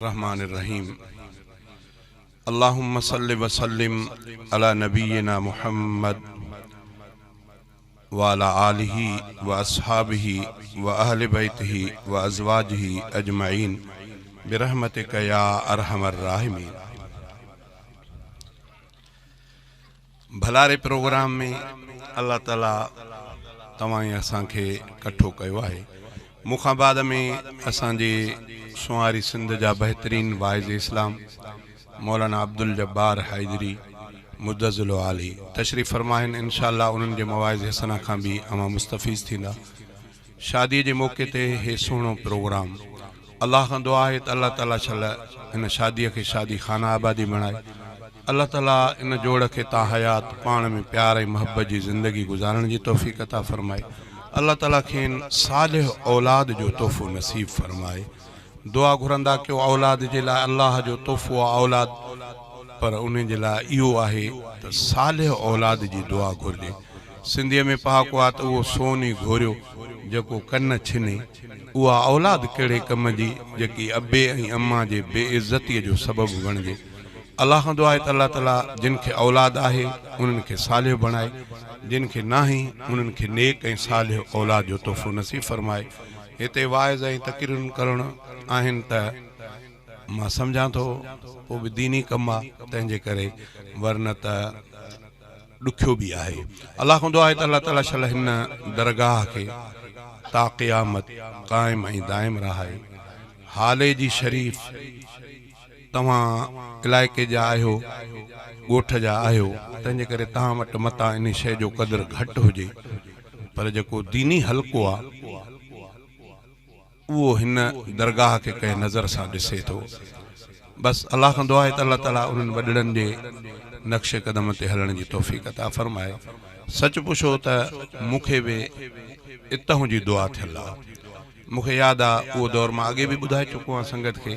रहमान रहीम। अल्लाहुम्मा सल्लि व सल्लिम अला नबीना मुहम्मद व अला आलिही व अस्हाबिही व अहले बैतिही व अज़वाजिही अजमईन बिरहमतिका या अरहमर राहिमीन। भलारे प्रोग्राम में अल्लाह ताला तवाई असांखे कठो कयो आहे। मुखां बाद में असांजे शुमारी सिंध जा बेहतरीन वाइज़ इस्लाम मौलाना अब्दुल जब्बार हैदरी मुद्दज़िल आली तशरीफ़ फरमाइन। इंशाअल्लाह उन्हनि जे मवाइज़ हसना खां भी अवां मुस्तफ़ीज़ थींदा। शादी के मौके ते हे सुहिणो प्रोग्राम अल्लाह खां दुआ है त अल्लाह ताला छल इन शादी के शादी खाना आबादी बणाए। अल्लाह ताला इन जोड़ के ता हयात पाण में प्यार ऐं मोहब्बत जी ज़िंदगी गुजारण की तौफ़ीक़ अता फरमाए। अल्लाह ताला खेन सालिह औलाद जो तोहफ़ो नसीब फरमाए। दुआ घुरंदा क्यों औलाद जे लाइ अल्लाह जो तोहफ़ो आहे औलाद, पर उन जे लाइ इहो आहे त सालिह औलाद जी दुआ घुरिजे। सिंधीअ में पहाको आहे त उहो सोनी घोरियो जेको कन छिने, उहा औलाद कहिड़े कम जी जेकी अबे ऐं अम्मा जे बेइज़्ज़तीअ जो सबबु बणिजे। अल्लाह खां दुआ आहे त अल्लाह ताला जिन खे औलाद आहे उन्हनि खे सालिह बणाए, जिन खे नाहे उन्हनि खे नेक ऐं सालिह औलाद जो तोहफ़ो नसीब फरमाए। हिते वाइज़ ऐं तक़रीरुनि करण आहिनि त मां सम्झां थो पोइ बि दीनी कमु आहे, तंहिंजे करे वरन त ॾुखियो बि आहे। अल्लाह खां दुआ आहे त अल्लाह ताला शल हिन दरगाह खे ता क़यामत क़ाइम ऐं दाइम रहाए। हाले जी शरीफ़ तव्हां इलाइक़े जा आहियो, ॻोठ जा आहियो, तंहिंजे करे तव्हां वटि मतां इन शइ जो क़दुरु घटि हुजे, पर जेको दीनी हल्को आहे उहो हिन दरगाह के कंहिं नज़र सां ॾिसे थो। बस अल्लाह खां दुआ आहे त अल्लाह ताला उन्हनि वॾड़नि जे नक्शे क़दम ते हलण जी तौफ़ीक़ अता फरमाए। सच पुछो त मूंखे बि इतहूं जी दुआ थियल आहे। मूंखे यादि आहे उहो दौर मां अॻे बि ॿुधाए चुको आहियां संगत खे।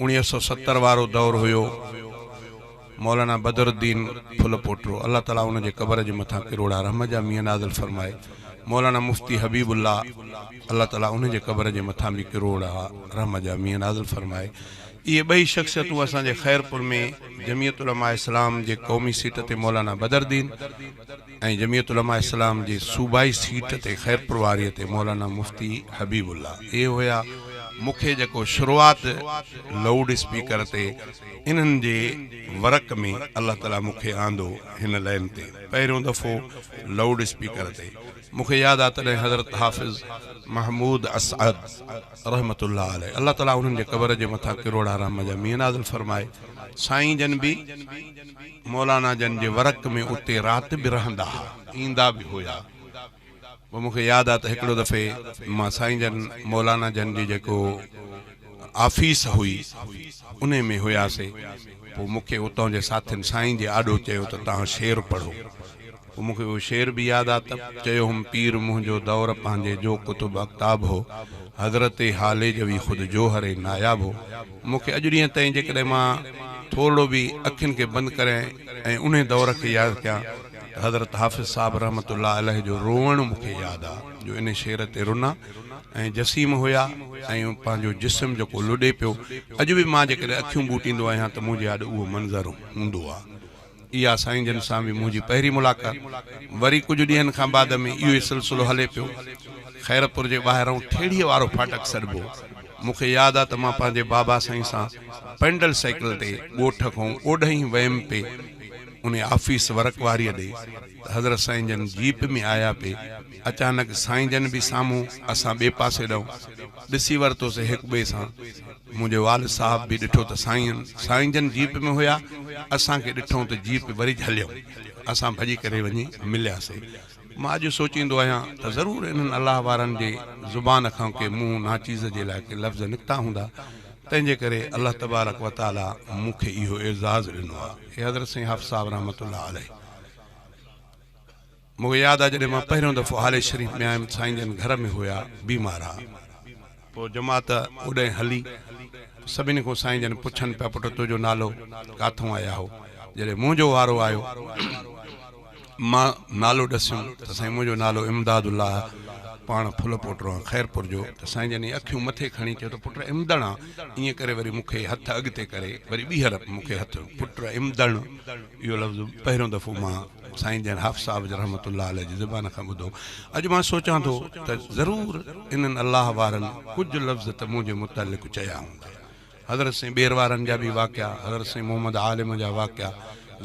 1970 वारो दौर हुयो। मौलाना बदरुद्दीन फुल पोटरो अल्लाह ताला उन जे क़बर जे मथां किरोड़ा रहम जा मींहं नाज़िल फरमाए। मौलाना मुफ्ती हबीबुल्लाह अल्लाह ताला उन जे क़बर जे मथां भी किरोड़ा रहम जा मींहं नाज़िल फरमाए। ये ॿई शख़्सियतूं असांजे ख़ैरपुर में जमीयत उलमा इस्लाम जे क़ौमी सीट ते मौलाना बदरुद्दीन ऐं जमीयत उलमा इस्लाम जे सूबाई सीट ते ख़ैरपुर वारीअ ते मौलाना मुफ्ती हबीबुल्लाह, ये हुया। मूंखे जेको शुरूआत लाउड स्पीकर ते इन्हनि जे वर्क में अल्लाह ताला मूंखे आंदो हिन लाइन ते पहिरियों दफ़ो लाउड स्पीकर ते। मूंखे यादि आहे तॾहिं हज़रत हाफ़िज़ महमूद असअद रहमतुल्लाह अलैह अल्लाह ताला उन्हनि जे क़बर जे मथां किरोड़ा रहम जा मींहं नाज़िल फरमाए। साईं जन भी मौलाना जन जे वर्क में उते राति बि रहंदा हुआ, ईंदा बि हुया। पोइ मूंखे यादि आहे त हिकिड़ो दफ़े मां साईं जन मौलाना जन जी जेको आफ़ीस हुई उन में हुयासीं। पोइ मूंखे उतां जे साथियुनि साईं जे आॾो चयो त तव्हां शेर पढ़ो। पोइ मूंखे उहो शेर भी यादि आहे त चयो हुम पीर मुंहिंजो दौर पंहिंजे जो कुतुब अख़्ताब हो, हज़रत हाले जवी ख़ुदि जोहरे नायाब हो। मूंखे अॼु ॾींहं ताईं जेकॾहिं मां थोरो बि अखियुनि खे बंदि करें ऐं उन दौर खे यादि कयां त हज़रत हाफ़िज़ साहब रहमतुल्लाह अलैह जो रोअण मूंखे यादि आहे, जो इन शेर ते रुना ऐं जसीम हुया ऐं पंहिंजो जिस्म जेको लुॾे पियो। अॼु बि मां जेकॾहिं अखियूं ॿूटींदो आहियां त मुंहिंजे आॾे उहो मंज़र हूंदो आहे। इहा साईं जन सां बि मुंहिंजी पहिरीं मुलाक़ात। वरी कुझु ॾींहंनि खां बाद में इहो ई सिलसिलो हले पियो। ख़ैरपुर जे ॿाहिरां ठेड़ीअ वारो फाटक सॾिबो। मूंखे यादि आहे त मां पंहिंजे बाबा साईं सां पेंडल साइकिल ते ॻोठ खां ओॾहीं वयमि पे उन आफ़ीस वर्क वारीअ ॾे त हज़रत साईं जन जीप में आया पे। अचानक साईं जन भी साम्हूं, असां ॿिए पासे ॾऊं ॾिसी वरितोसीं हिक ॿिए सां। मुंहिंजे वालिद साहब भी ॾिठो त साईं जन जीप में हुया, असांखे ॾिठूं त जीप वरी हलियऊं, असां भॼी करे वञी मिलियासीं। मां अॼु सोचींदो आहियां त ज़रूरु इन्हनि अलाह वारनि जे ज़ुबान खां के मुंहुं नाचीज़ जे लाइ के लफ़्ज़ निकिता हूंदा। तंहिंजे करे अल्लाह तबारक व ताला मूंखे इहो एज़ाज़ ॾिनो आहे। हे हज़रत साईं हाफ़िज़ साहब रहमतुल्लाह अलैह। मूंखे यादि आहे जॾहिं मां पहिरियों दफ़ो हाले शरीफ़ में आयुमि, साईं जन घर में हुया, बीमार हुआ। पोइ जमात ओॾे हली, सभिनी खां साईं जन पुछनि पिया पुट तुंहिंजो नालो काथों आया हो। जॾहिं मुंहिंजो वारो आयो मां नालो ॾसियुमि त साईं मुंहिंजो नालो इमदादुल्लाह पाण फुल पोटो आहे ख़ैरपुर जो त साईं जन अखियूं मथे खणी चयो त पुट इमदण आहे ईअं करे वरी मूंखे हथ अॻिते करे वरी ॿीहर मूंखे हथ पुट इमदण इहो लफ़्ज़ पहिरियों दफ़ो मां साईं जन हाफ़ साहब रहमतुल्लाह अलैह जी ज़बान खां ॿुधो। अॼु मां सोचां थो त ज़रूरु इन्हनि अलाह वारनि कुझु लफ़्ज़ त मुंहिंजे मुतालिक़ चया हूंदा। हज़रत साईं ॿेर वारनि जा बि वाक़िया, हज़रत साईं मोहम्मद आलिम जा वाक़िया,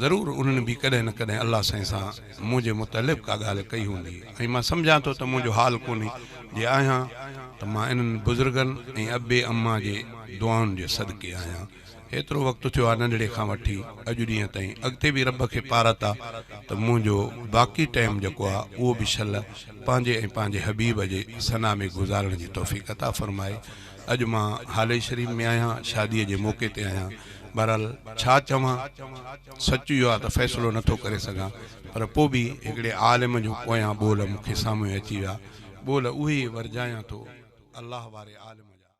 ज़रूरु उन्हनि बि कॾहिं न कॾहिं अलाह साईं सां मुंहिंजे मुतालिक़ का ॻाल्हि कई हूंदी। ऐं मां सम्झां थो त मुंहिंजो हाल कोन्हे जे आहियां त मां इन्हनि बुज़ुर्गनि ऐं अबे अम्मा जे दुआउनि जे सदके आहियां। एतिरो वक़्तु थियो आहे नंढड़े खां वठी अॼु ॾींहं ताईं, अॻिते बि रब खे पारत आहे त मुंहिंजो बाक़ी टाइम जेको आहे उहो बि शल पंहिंजे ऐं पंहिंजे हबीब जे सना में गुज़ारण जी तौफ़ीक़ अता फ़रमाए। अॼु मां हाले शरीफ़ में आहियां, शादीअ जे मौक़े ते आहियां। बहरहाल छा चवां, सच इहो आहे त फ़ैसिलो नथो करे सघां, पर पोइ बि हिकिड़े आलिम जो पोयां ॿोल मूंखे साम्हूं अची विया। ॿोल उहे वरजायां थो अलाह वारे आलिम